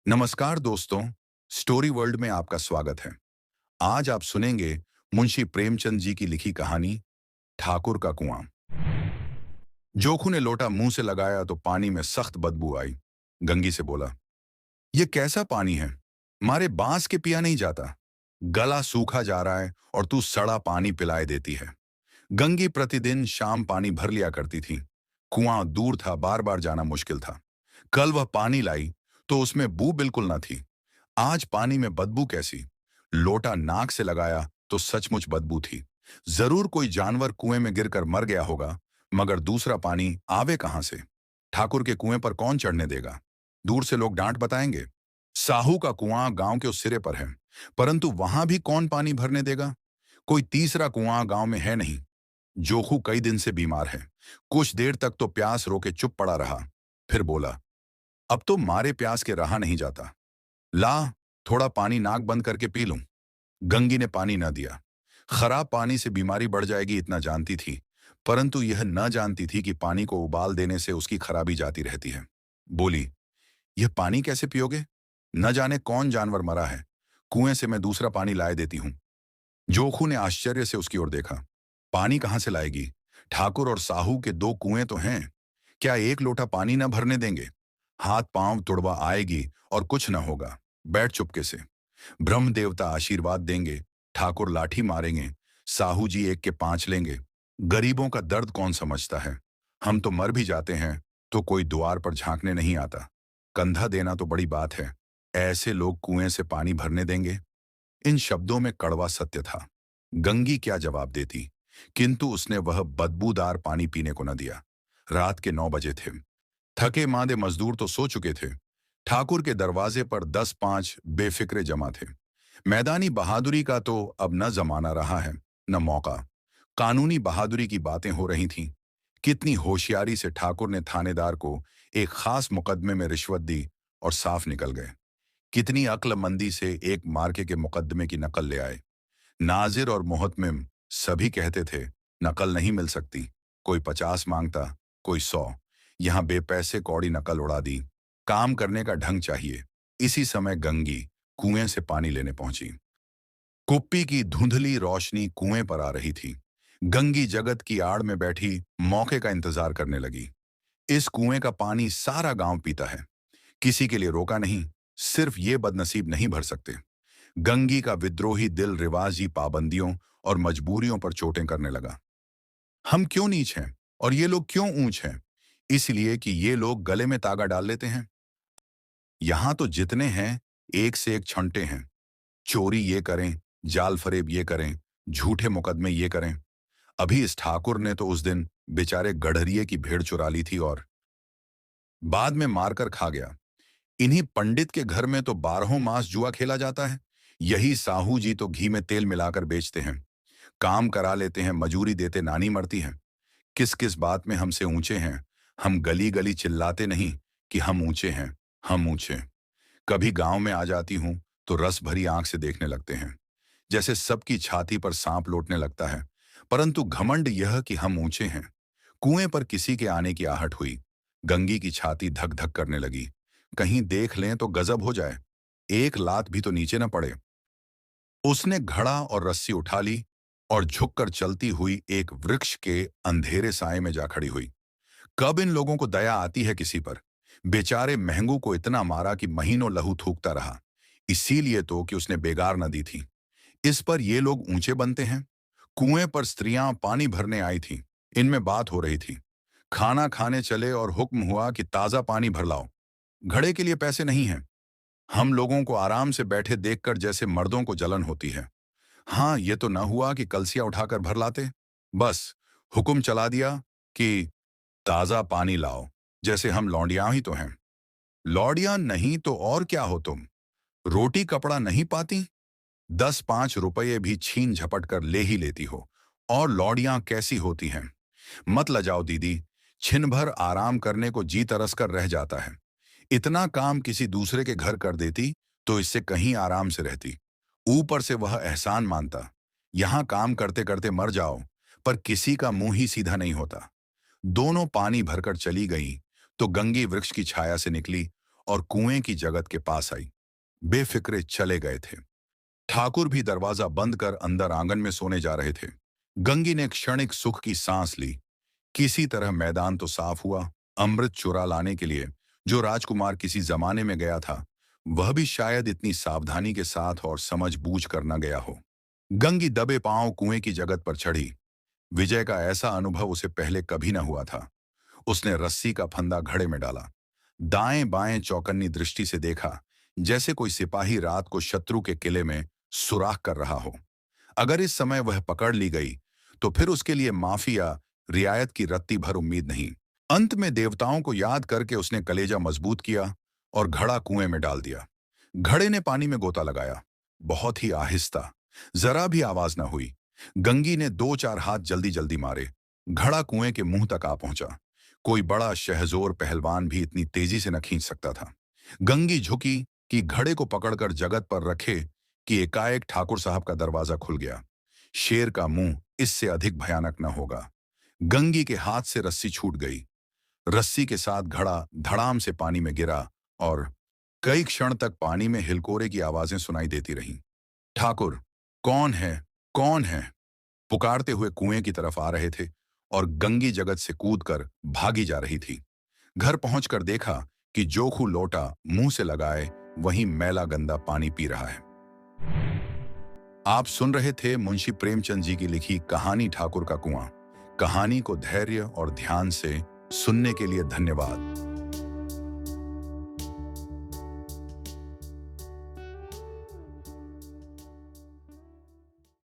नमस्कार दोस्तों, story world में आपका स्वागत है। आज आप सुनेंगे मुंशी प्रेमचंद जी की लिखी कहानी ठाकुर का कुआं। जोखू ने लोटा मुंह से लगाया तो पानी में सख्त बदबू आई। गंगी से बोला, ये कैसा पानी है? मारे बांस के पिया नहीं जाता। गला सूखा जा रहा है और तू सड़ा पानी पिलाए देती है। गंगी प्रतिदिन शाम पानी भर लिया करती थी। कुआं दूर था, बार बार जाना मुश्किल था। कल वह पानी लाई तो उसमें बू बिल्कुल न थी। आज पानी में बदबू कैसी? लोटा नाक से लगाया तो सचमुच बदबू थी। जरूर कोई जानवर कुएं में गिरकर मर गया होगा, मगर दूसरा पानी आवे कहां से? ठाकुर के कुएं पर कौन चढ़ने देगा? दूर से लोग डांट बताएंगे। साहू का कुआं गांव के उस सिरे पर है, परंतु वहां भी कौन पानी भरने देगा? कोई तीसरा कुआं गांव में है नहीं। जोखू कई दिन से बीमार है। कुछ देर तक तो प्यास रोके चुप पड़ा रहा। फिर बोला, अब तो मारे प्यास के रहा नहीं जाता। ला, थोड़ा पानी नाक बंद करके पी लूं। गंगी ने पानी न दिया। खराब पानी से बीमारी बढ़ जाएगी इतना जानती थी, परंतु यह न जानती थी कि पानी को उबाल देने से उसकी खराबी जाती रहती है। बोली, यह पानी कैसे पियोगे? न जाने कौन जानवर मरा है। कुएं से मैं दूसरा पानी लाए देती हूं। जोखू ने आश्चर्य से उसकी ओर देखा। पानी कहां से लाएगी? ठाकुर और साहू के दो कुएं तो हैं। क्या एक लोटा पानी न भरने देंगे? हाथ पांव तुड़वा आएगी और कुछ न होगा। बैठ चुपके से। ब्रह्म देवता आशीर्वाद देंगे, ठाकुर लाठी मारेंगे, साहू जी एक के पांच लेंगे। गरीबों का दर्द कौन समझता है? हम तो मर भी जाते हैं तो कोई द्वार पर झांकने नहीं आता। कंधा देना तो बड़ी बात है। ऐसे लोग कुएं से पानी भरने देंगे? इन शब्दों में कड़वा सत्य था। गंगी क्या जवाब देती, किंतु उसने वह बदबूदार पानी पीने को न दिया। रात के 9 बजे थे। थके मांदे मजदूर तो सो चुके थे। ठाकुर के दरवाजे पर 10-5 बेफिक्रे जमा थे। मैदानी बहादुरी का तो अब न जमाना रहा है, न मौका। कानूनी बहादुरी की बातें हो रही थीं। कितनी होशियारी से ठाकुर ने थानेदार को एक खास मुकदमे में रिश्वत दी और साफ निकल गए। कितनी अक्लमंदी से एक मार्के के मुकदमे की नकल ले आए। नाजिर और मुहतमिम सभी कहते थे, नकल नहीं मिल सकती। कोई 50 मांगता, कोई 100। यहां बेपैसे कौड़ी नकल उड़ा दी। काम करने का ढंग चाहिए। इसी समय गंगी कुएं से पानी लेने पहुंची। कुप्पी की धुंधली रोशनी कुएं पर आ रही थी। गंगी जगत की आड़ में बैठी मौके का इंतजार करने लगी। इस कुएं का पानी सारा गांव पीता है। किसी के लिए रोका नहीं। सिर्फ ये बदनसीब नहीं भर सकते। गंगी का विद्रोही दिल रिवाजी पाबंदियों और मजबूरियों पर चोटें करने लगा। हम क्यों नीच हैं और ये लोग क्यों ऊंच हैं? इसलिए कि ये लोग गले में तागा डाल लेते हैं। यहां तो जितने हैं, एक से एक छंटे हैं। चोरी ये करें, जाल फरेब ये करें, झूठे मुकदमे ये करें। अभी इस ठाकुर ने तो उस दिन बेचारे गड़हरिये की भेड़ चुरा ली थी और बाद में मारकर खा गया। इन्हीं पंडित के घर में तो 12 मास जुआ खेला जाता है। यही साहू जी तो घी में तेल मिलाकर बेचते हैं। काम करा लेते हैं, मजूरी देते नानी मरती है। किस किस बात में हमसे ऊंचे हैं। हम गली गली चिल्लाते नहीं कि हम ऊंचे हैं, हम ऊंचे। कभी गांव में आ जाती हूं तो रस भरी आंख से देखने लगते हैं, जैसे सबकी छाती पर सांप लौटने लगता है। परंतु घमंड यह कि हम ऊंचे हैं। कुएं पर किसी के आने की आहट हुई। गंगी की छाती धक धक करने लगी। कहीं देख लें तो गजब हो जाए। एक लात भी तो नीचे न पड़े। उसने घड़ा और रस्सी उठा ली और झुककर चलती हुई एक वृक्ष के अंधेरे साए में जा खड़ी हुई। कब इन लोगों को दया आती है किसी पर? बेचारे महंगू को इतना मारा कि महीनों लहू थूकता रहा। इसीलिए तो कि उसने बेगार न दी थी। इस पर ये लोग ऊंचे बनते हैं। कुएं पर स्त्रियां पानी भरने आई थीं। इनमें बात हो रही थी। खाना खाने चले और हुक्म हुआ कि ताजा पानी भर लाओ। घड़े के लिए पैसे नहीं हैं। हम लोगों को आराम से बैठे देखकर जैसे मर्दों को जलन होती है। हाँ, ये तो न हुआ कि कलसिया उठाकर भर लाते। बस हुक्म चला दिया कि ताजा पानी लाओ, जैसे हम लौंडियां ही तो हैं। लौंडियां नहीं तो और क्या हो तुम? रोटी कपड़ा नहीं पाती? 10-5 रुपये भी छीन झपट कर ले ही लेती हो। और लौंडियां कैसी होती हैं? मत लजाओ दीदी। छिन भर आराम करने को जी तरस कर रह जाता है। इतना काम किसी दूसरे के घर कर देती तो इससे कहीं आराम से रहती। ऊपर से वह एहसान मानता। यहां काम करते करते मर जाओ, पर किसी का मुंह ही सीधा नहीं होता। दोनों पानी भरकर चली गईं तो गंगी वृक्ष की छाया से निकली और कुएं की जगत के पास आई। बेफिक्रे चले गए थे। ठाकुर भी दरवाजा बंद कर अंदर आंगन में सोने जा रहे थे। गंगी ने क्षणिक सुख की सांस ली। किसी तरह मैदान तो साफ हुआ। अमृत चुरा लाने के लिए जो राजकुमार किसी जमाने में गया था, वह भी शायद इतनी सावधानी के साथ और समझ बूझ कर न गया हो। गंगी दबे पांव कुएं की जगत पर चढ़ी। विजय का ऐसा अनुभव उसे पहले कभी न हुआ था। उसने रस्सी का फंदा घड़े में डाला, दाएं बाएं चौकन्नी दृष्टि से देखा, जैसे कोई सिपाही रात को शत्रु के किले में सुराख कर रहा हो। अगर इस समय वह पकड़ ली गई तो फिर उसके लिए माफी या रियायत की रत्ती भर उम्मीद नहीं। अंत में देवताओं को याद करके उसने कलेजा मजबूत किया और घड़ा कुएं में डाल दिया। घड़े ने पानी में गोता लगाया, बहुत ही आहिस्ता, जरा भी आवाज ना हुई। गंगी ने दो चार हाथ जल्दी जल्दी मारे। घड़ा कुएं के मुंह तक आ पहुंचा। कोई बड़ा शहजोर पहलवान भी इतनी तेजी से न खींच सकता था। गंगी झुकी कि घड़े को पकड़कर जगत पर रखे कि एकाएक ठाकुर साहब का दरवाजा खुल गया। शेर का मुंह इससे अधिक भयानक न होगा। गंगी के हाथ से रस्सी छूट गई। रस्सी के साथ घड़ा धड़ाम से पानी में गिरा और कई क्षण तक पानी में हिलकोरे की आवाजें सुनाई देती रहीं। ठाकुर, कौन है, कौन है? पुकारते हुए कुएं की तरफ आ रहे थे और गंगी जगत से कूदकर भागी जा रही थी। घर पहुंचकर देखा कि जोखू लोटा मुंह से लगाए वहीं मैला गंदा पानी पी रहा है। आप सुन रहे थे मुंशी प्रेमचंद जी की लिखी कहानी ठाकुर का कुआं। कहानी को धैर्य और ध्यान से सुनने के लिए धन्यवाद।